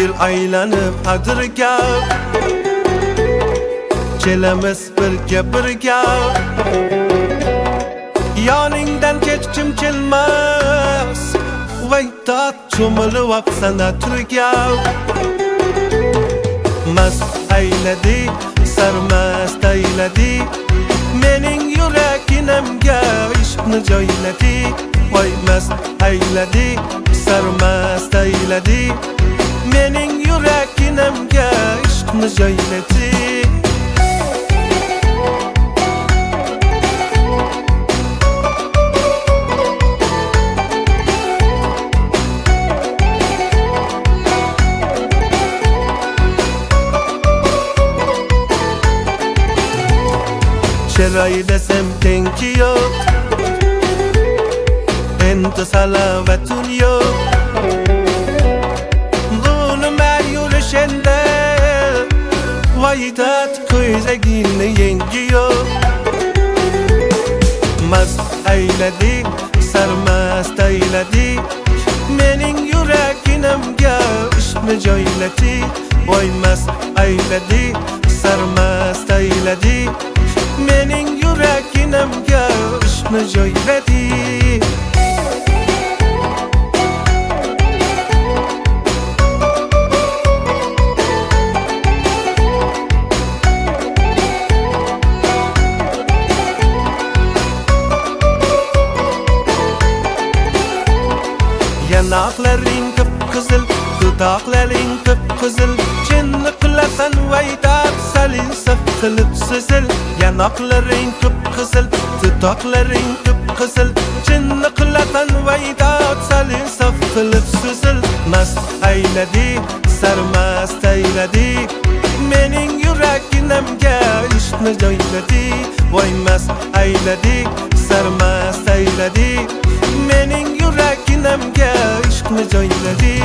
yıl aylanıp hadırga, kelamiz birga yoningdan kechkim kelmas, vaytat cho'milib sana turga. Mast ayladi, sarmast ayladi, mening yuraginimga ishqni joyladi. Voy mast ayladi, sarmast ayladi, mening yuraginimga ishqni joyladi. Chiroy desem tenki yo'q, endi salovatin yo'q. Bu nima yo'lish endi, vaydat ko'zagingni yengi yo'q. Mast ayladi, sarmast ayladi, mening yuraginimga ishqni joyladi. Voy mast ayladi, sarmast ayladi, mening yuraginimga ishqni joyladi. Yanaqlaring qip-qizil, dudoqlaring qip-qizil, chinni qilasan vaydat salinsif qilib sizil. Yanaqlaring qip-qizil, dudoqlaring qip-qizil, chinni qilasan vaydat salinsif qilib sizil. Mast ayladi, sarmast ayladi, mening yuraginimga ishqni joyladi. Voy mast ayladi, sarmast ayladi, mening yuraginimga ishqni joyladi.